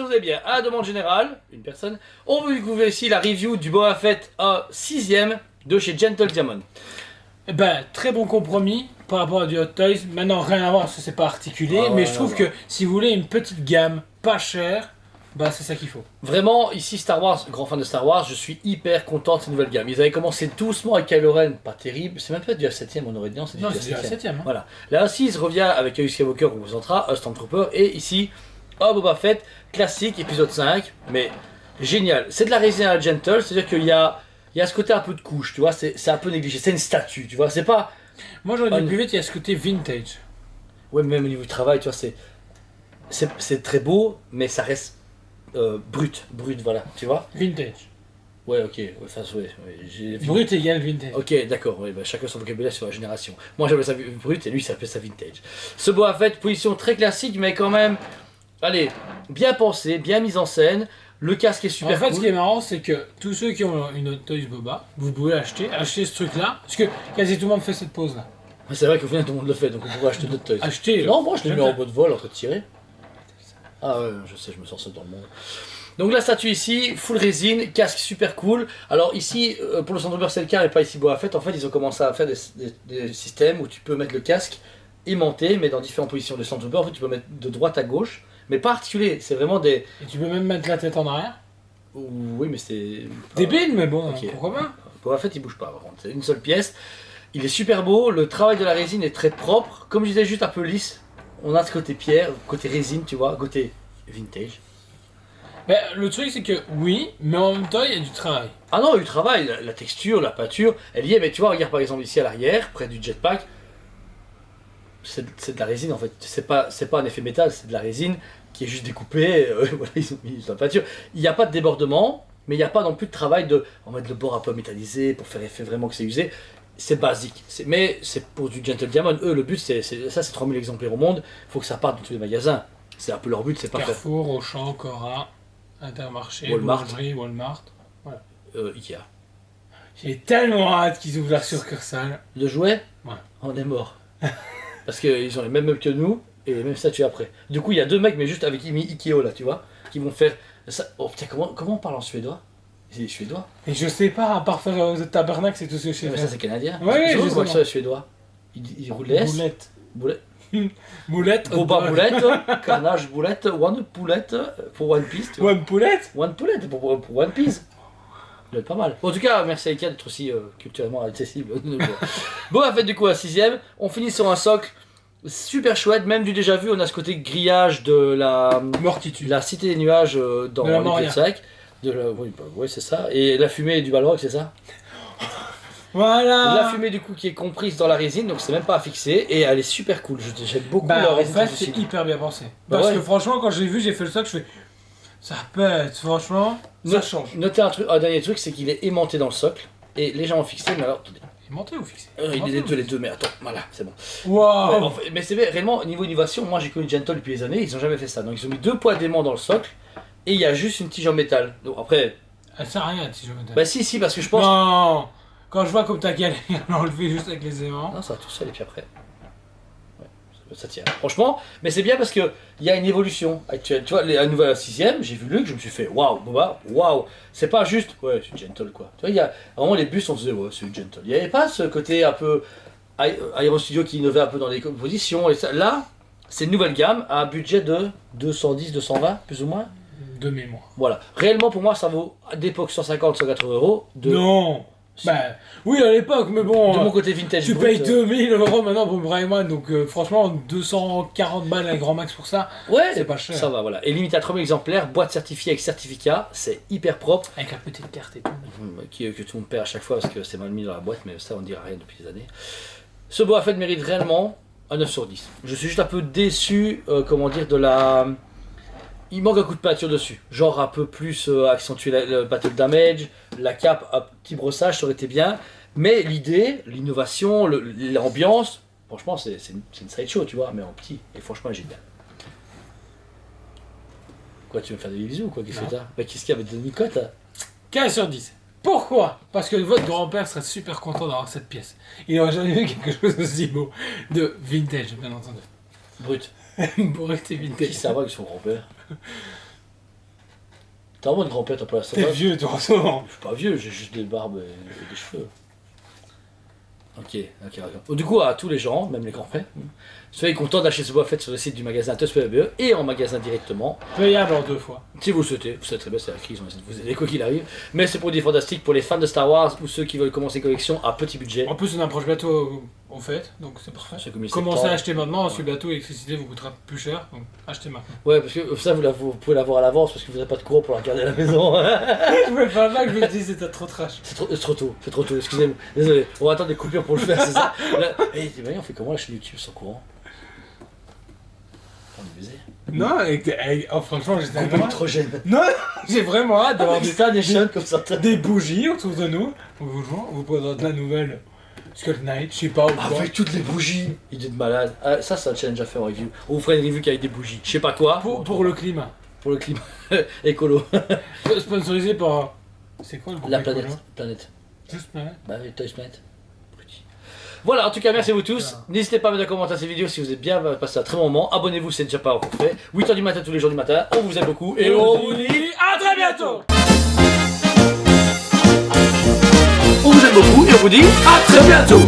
vous avez bien, à la demande générale, une personne, on veut découvrir ici la review du Boba Fett à 6ème de chez Gentle Diamond. Ben, très bon compromis par rapport à du Hot Toys. Maintenant, rien à voir parce que c'est pas articulé, mais je trouve que si vous voulez une petite gamme, pas chère, bah c'est ça qu'il faut. Vraiment, ici Star Wars, grand fan de Star Wars, je suis hyper content de cette nouvelle gamme. Ils avaient commencé doucement avec Kylo Ren, pas terrible, c'est même pas du 7ème, on aurait dit, c'est du 7ème. Hein. Voilà. Là aussi, il revient avec Luke Skywalker, on vous présentera, un Stormtrooper, et ici, Boba Fett, classique, épisode 5, mais génial. C'est de la résine à la Gentle, c'est-à-dire qu'il y a ce côté un peu de couche, tu vois, c'est un peu négligé, c'est une statue, tu vois, c'est pas... Moi j'aurais dit plus vite, il y a ce côté vintage. Ouais, mais même au niveau du travail, tu vois, c'est très beau, mais ça reste brut, voilà, tu vois. Vintage. Ouais, ok, Brut égale vintage. Ok, d'accord, ouais, bah, chacun son vocabulaire sur la génération. Moi j'appelle ça brut et lui ça s'appelle ça vintage. Ce Boba Fett, position très classique, mais quand même, allez, bien pensé, bien mise en scène. Le casque est super En fait, cool. ce qui est marrant, c'est que tous ceux qui ont une Hot Toys Boba, vous pouvez acheter ce truc-là, parce que quasi tout le monde fait cette pause-là. C'est vrai qu'au final tout le monde le fait, donc on pourrait acheter d'autres toys. Acheter. Non, moi je l'ai mis en mode vol, en train de tirer. Ah ouais, je sais, je me sens seul dans le monde. Donc la statue ici, full résine, casque super cool. Alors ici, pour le Stormtrooper c'est le cas, mais pas ici Boba Fett, en fait ils ont commencé à faire des systèmes où tu peux mettre le casque aimanté, mais dans différentes positions de Stormtrooper, en fait tu peux mettre de droite à gauche, mais pas articulé, c'est vraiment des... Et tu peux même mettre la tête en arrière. Oui, mais c'est... Débile, mais bon, Ok. pourquoi pas. Boba Fett il bouge pas par contre, c'est une seule pièce. Il est super beau, le travail de la résine est très propre, comme je disais, juste un peu lisse. On a ce côté pierre, côté résine, tu vois, côté vintage. Ben, le truc, c'est que oui, mais en même temps, il y a du travail. Ah non, il y a eu travail, la texture, la peinture, elle y est, mais tu vois, regarde par exemple ici à l'arrière, près du jetpack, c'est de la résine en fait, c'est pas un effet métal, c'est de la résine qui est juste découpée, voilà, ils ont mis de la peinture. Il n'y a pas de débordement, mais il n'y a pas non plus de travail de en mettre le bord un peu métallisé pour faire effet vraiment que c'est usé. C'est basique, mais c'est pour du Gentle Diamond, eux le but c'est 3000 exemplaires au monde, il faut que ça parte dans tous les magasins. C'est un peu leur but, c'est pas faire... Carrefour, Auchan, Cora, Intermarché, Walmart. Boulangerie, Walmart. Voilà. Ikea. J'ai tellement hâte qu'ils ouvrent leur succursale. Le jouet, Ouais. on est mort. Parce qu'ils ont les mêmes meubles que nous et les mêmes statues après. Du coup, il y a deux mecs, mais juste avec Ikeo là, tu vois, qui vont faire ça. Oh putain, comment on parle en suédois? C'est suédois? Et je sais pas, à part faire tabernacle, c'est tout ce que je sais Mais faire. ça, c'est canadien. Ouais, je vois justement. que ça, les suédois. Ils roulent les S. Boulette. Boulette. Moulette. Boba boulette, carnage boulette, one poulette pour One Piece. Tu vois. One poulette. One poulette pour One Piece. Ça doit être pas mal. Bon, en tout cas, merci à Ikea d'être aussi culturellement accessible. Bon, en fait, du coup, à 6ème, on finit sur un socle super chouette, même du déjà vu. On a ce côté grillage de Mortitude. la Cité des Nuages dans De la l'épisode Moria. 5. Oui, bah, ouais, c'est ça. Et la fumée du Balrog, c'est ça. Voilà. La fumée du coup qui est comprise dans la résine, donc c'est même pas à fixer. Et elle est super cool. J'aime beaucoup Bah, la en résine. fait, translucide. c'est hyper bien pensé. Bah Parce ouais. que franchement, quand j'ai vu, j'ai fait le socle, je fais. Ça pète, franchement, ça change. Notez un dernier truc, c'est qu'il est aimanté dans le socle. Et légèrement fixé, mais alors, attendez. Il est monté ou fixé? Il est les deux, mais attends, voilà, c'est bon. Waouh. Ouais, en fait, mais c'est vrai, réellement, niveau innovation, moi j'ai connu Gentle depuis des années, ils ont jamais fait ça. Donc ils ont mis deux poids d'aimant dans le socle, et il y a juste une tige en métal. Donc après, Elle sert à rien, si je me dis. bah si, parce que je pense. Non. Quand je vois comme t'as galéré à l'enlever juste avec les aimants. Non, ça va tout seul, et puis après. Ouais, ça tient. Franchement, mais c'est bien parce qu'il y a une évolution actuelle. Tu vois, à nouvelle 6ème, j'ai vu Luke, je me suis fait waouh, Boba, waouh. C'est pas juste, ouais, c'est Gentle quoi. Tu vois, il y a vraiment les bus, on se disait, ouais, c'est Gentle. Il n'y avait pas ce côté un peu Aero Studio qui innovait un peu dans les compositions. Et ça. Là, c'est une nouvelle gamme à un budget de 210, 220, plus ou moins. De mémoire. Voilà. Réellement, pour moi, ça vaut d'époque 150, 180 euros. Non. Bah, oui, à l'époque, mais bon. De mon côté vintage. Tu brut, payes 2000 euros maintenant pour Brian Man, donc franchement, 240 balles à grand max pour ça. Ouais, c'est pas cher. Ça va, voilà. Et limité à 3000 exemplaires, boîte certifiée avec certificat, c'est hyper propre. Avec la petite carte et tout. Que tout le monde perd à chaque fois parce que c'est mal mis dans la boîte, mais ça on dira rien depuis des années. Ce Boba Fett mérite réellement un 9 sur 10. Je suis juste un peu déçu, comment dire, de la... Il manque un coup de peinture dessus. Genre un peu plus accentuer le battle damage, la cape, un petit brossage, ça aurait été bien. Mais l'idée, l'innovation, l'ambiance, franchement c'est une sideshow, tu vois, mais en petit. Et franchement, j'ai bien. Quoi, tu veux me faire des bisous ou quoi? Qu'est-ce que t'as? Bah, qu'est-ce qu'il y avait de Nicotte hein? 15 sur 10. Pourquoi? Parce que votre grand-père serait super content d'avoir cette pièce. Il n'aurait jamais vu quelque chose d'aussi beau. De vintage, bien entendu. Brut. Brut et Qui vintage. ça va avec son grand-père? T'es vraiment une grand-père, t'as pas la T'es sauvage. vieux, toi, en ce moment. Je suis pas vieux, j'ai juste des barbes et des cheveux. Ok, d'accord. Du coup, à tous les gens, même les grands-pères, soyez contents d'acheter ce Boba Fett sur le site du magasin TUSPBE et en magasin directement. Payable en 2 fois. Si vous le souhaitez, vous savez très bien, c'est écrit, ils ont essayé de vous aider quoi qu'il arrive. Mais c'est pour des fantastiques, pour les fans de Star Wars ou ceux qui veulent commencer une collection à petit budget. En plus, on approche bientôt au fait, donc c'est parfait. C'est comme il Commencez septembre. à acheter maintenant, ensuite bientôt l'électricité vous coûtera plus cher, donc achetez maintenant. Ouais, parce que ça, vous pouvez l'avoir à l'avance parce que vous n'avez pas de courant pour la garder à la maison. Je me fais pas que je me dis c'était trop trash. C'est trop tôt, excusez-moi. Désolé, on va attendre des coupures pour le faire, c'est ça. Là, hey, on fait comment la chaîne YouTube sans courant? On est baisé. Non, oh, franchement, j'étais Coupe vraiment... électrogène. Non, j'ai vraiment hâte d'avoir Des stars des chaînes comme ça. des bougies autour de nous. On vous présente la nouvelle Skull Knight, je sais pas ou quoi. Avec toutes les bougies. Idée de malade. Ah, ça, c'est un challenge à faire en review. On vous fera une review avec des bougies. Je sais pas quoi. Pour le climat. Pour le climat. Écolo. Sponsorisé par... C'est quoi le groupe La écolo? planète. Juste planète. Bah oui, Toys Planet. Voilà, en tout cas, merci à vous tous. N'hésitez pas à mettre un commentaire à cette vidéo si vous êtes bien passé un très bon moment. Abonnez-vous, c'est déjà pas encore fait. 8h du matin tous les jours du matin. On vous aime beaucoup. Et on vous dit à très bientôt. On vous aime beaucoup et on vous dit à très bientôt.